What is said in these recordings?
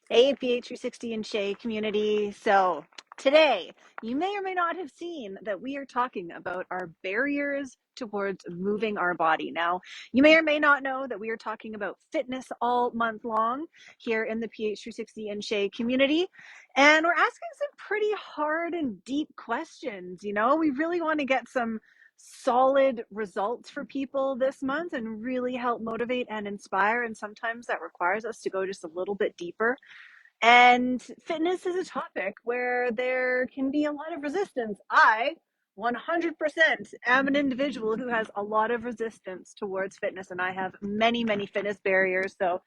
Hey, PH360 and Shay community. So, today, you may or may not have seen that we are talking about our barriers towards moving our body. Now, you may or may not know that we are talking about fitness all month long here in the PH360 and Shay community. And we're asking some pretty hard and deep questions. We really want to get some solid results for people this month and really help motivate and inspire. And sometimes that requires us to go just a little bit deeper, and fitness is a topic where there can be a lot of resistance. I 100% am an individual who has a lot of resistance towards fitness, and I have many, many fitness barriers. So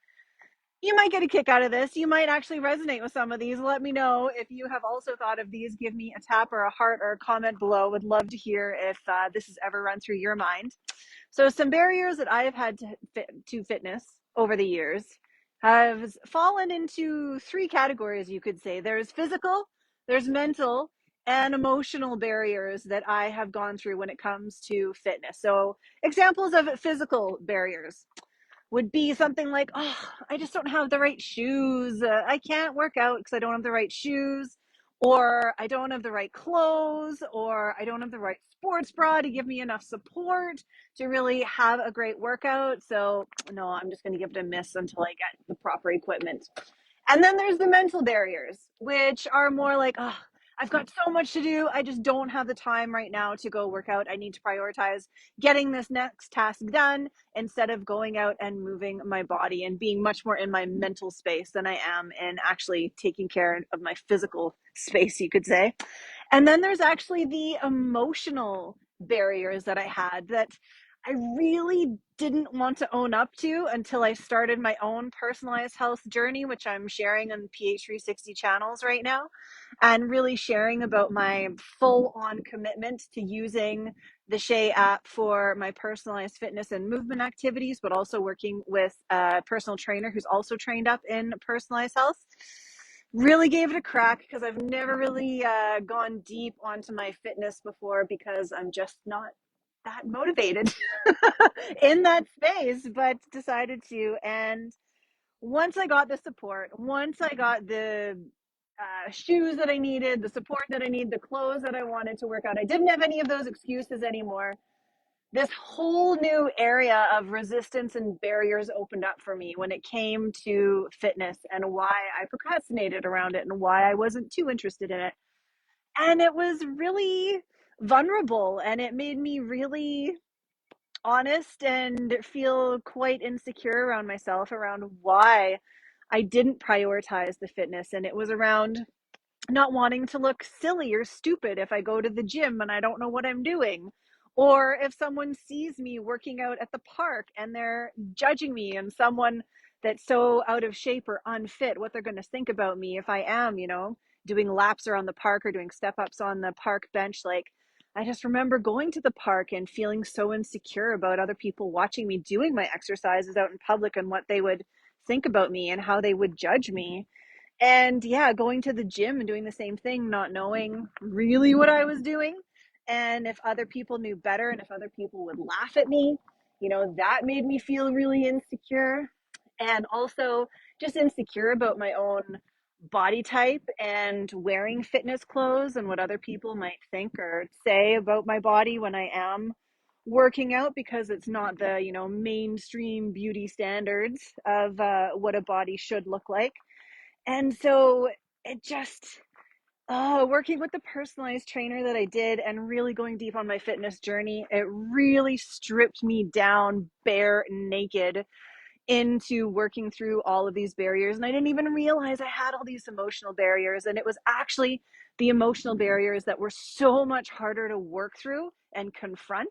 you might get a kick out of this. You might actually resonate with some of these. Let me know if you have also thought of these. Give me a tap or a heart or a comment below. Would love to hear if this has ever run through your mind. So some barriers that I have had to fitness over the years have fallen into three categories, you could say. There's physical, there's mental, and emotional barriers that I have gone through when it comes to fitness. So examples of physical barriers would be something like, oh, I just don't have the right shoes. I can't work out because I don't have the right shoes, or I don't have the right clothes, or I don't have the right sports bra to give me enough support to really have a great workout. So, no, I'm just going to give it a miss until I get the proper equipment. And then there's the mental barriers, which are more like, oh, I've got so much to do. I just don't have the time right now to go work out. I need to prioritize getting this next task done instead of going out and moving my body and being much more in my mental space than I am in actually taking care of my physical space, you could say. And then there's actually the emotional barriers that I had that I really didn't want to own up to until I started my own personalized health journey, which I'm sharing on PH360 channels right now, and really sharing about my full on commitment to using the Shay app for my personalized fitness and movement activities, but also working with a personal trainer who's also trained up in personalized health. Really gave it a crack because I've never really gone deep onto my fitness before because I'm just not that motivated in that space, but decided to. And once I got the support, once I got the shoes that I needed, the support that I need, the clothes that I wanted to work out, I didn't have any of those excuses anymore. This whole new area of resistance and barriers opened up for me when it came to fitness and why I procrastinated around it and why I wasn't too interested in it. And it was really vulnerable, and it made me really honest and feel quite insecure around myself around why I didn't prioritize the fitness. And it was around not wanting to look silly or stupid if I go to the gym and I don't know what I'm doing. Or if someone sees me working out at the park and they're judging me, and someone that's so out of shape or unfit, what they're going to think about me if I am, doing laps around the park or doing step ups on the park bench. Like, I just remember going to the park and feeling so insecure about other people watching me doing my exercises out in public and what they would think about me and how they would judge me. And yeah, going to the gym and doing the same thing, not knowing really what I was doing. And if other people knew better and if other people would laugh at me, that made me feel really insecure. And also just insecure about my own body type and wearing fitness clothes and what other people might think or say about my body when I am working out, because it's not the, mainstream beauty standards of what a body should look like. And so it just, working with the personalized trainer that I did and really going deep on my fitness journey, it really stripped me down bare naked into working through all of these barriers. And I didn't even realize I had all these emotional barriers. And it was actually the emotional barriers that were so much harder to work through and confront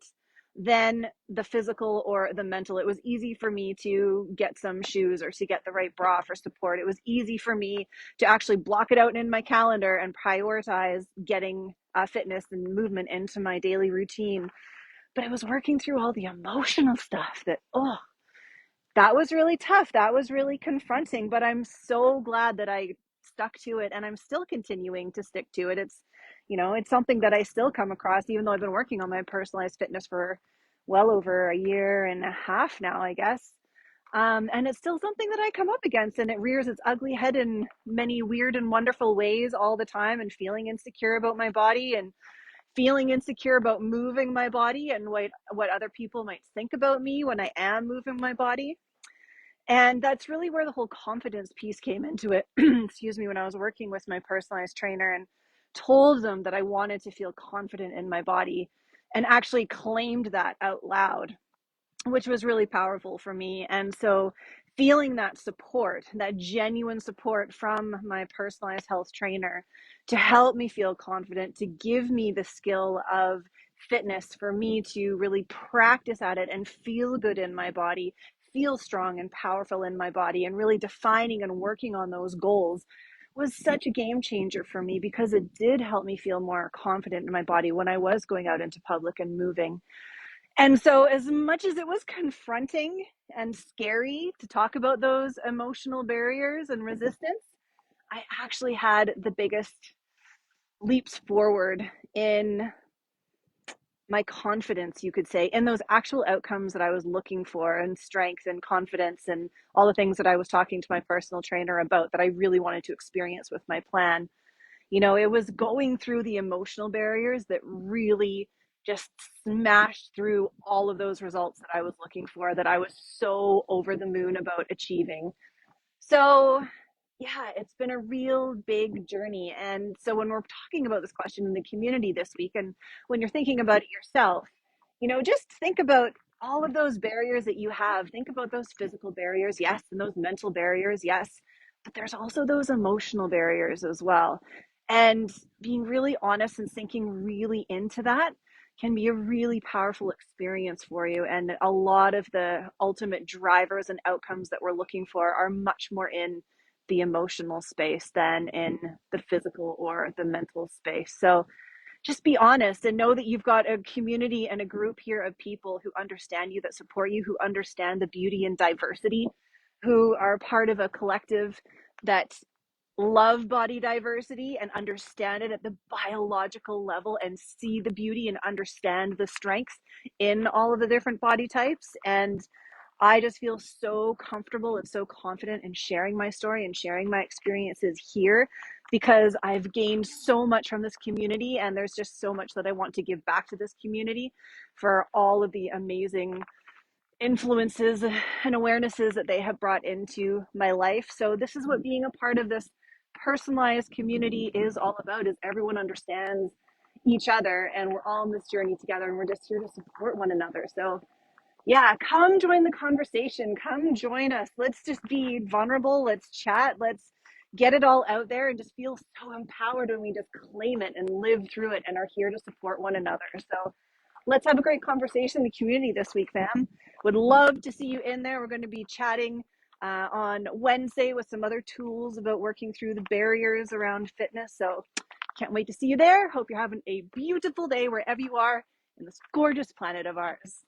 than the physical or the mental. It was easy for me to get some shoes or to get the right bra for support. It was easy for me to actually block it out in my calendar and prioritize getting fitness and movement into my daily routine. But it was working through all the emotional stuff that, that was really tough. That was really confronting, but I'm so glad that I stuck to it, and I'm still continuing to stick to it. It's something that I still come across, even though I've been working on my personalized fitness for well over a year and a half now, I guess. And it's still something that I come up against, and it rears its ugly head in many weird and wonderful ways all the time, and feeling insecure about my body and feeling insecure about moving my body and what other people might think about me when I am moving my body. And that's really where the whole confidence piece came into it. Excuse me, when I was working with my personalized trainer and told them that I wanted to feel confident in my body and actually claimed that out loud, which was really powerful for me. And so feeling that support, that genuine support from my personalized health trainer to help me feel confident, to give me the skill of fitness for me to really practice at it and feel good in my body, feel strong and powerful in my body, and really defining and working on those goals was such a game changer for me, because it did help me feel more confident in my body when I was going out into public and moving. And so, as much as it was confronting and scary to talk about those emotional barriers and resistance, I actually had the biggest leaps forward in my confidence, you could say, in those actual outcomes that I was looking for, and strength and confidence and all the things that I was talking to my personal trainer about that I really wanted to experience with my plan. It was going through the emotional barriers that really just smashed through all of those results that I was looking for, that I was so over the moon about achieving. So, yeah, it's been a real big journey. And so, when we're talking about this question in the community this week, and when you're thinking about it yourself, just think about all of those barriers that you have. Think about those physical barriers, yes, and those mental barriers, yes, but there's also those emotional barriers as well. And being really honest and sinking really into that can be a really powerful experience for you. And a lot of the ultimate drivers and outcomes that we're looking for are much more in the emotional space than in the physical or the mental space. So just be honest and know that you've got a community and a group here of people who understand you, that support you, who understand the beauty and diversity, who are part of a collective that love body diversity and understand it at the biological level, and see the beauty and understand the strengths in all of the different body types. And I just feel so comfortable and so confident in sharing my story and sharing my experiences here, because I've gained so much from this community, and there's just so much that I want to give back to this community for all of the amazing influences and awarenesses that they have brought into my life. So this is what being a part of this personalized community is all about, is everyone understands each other, and we're all on this journey together, and we're just here to support one another. So yeah, come join the conversation. Come join us. Let's just be vulnerable. Let's chat. Let's get it all out there and just feel so empowered when we just claim it and live through it and are here to support one another. So let's have a great conversation in the community this week, fam. Would love to see you in there. We're going to be chatting on Wednesday with some other tools about working through the barriers around fitness. So can't wait to see you there. Hope you're having a beautiful day wherever you are in this gorgeous planet of ours.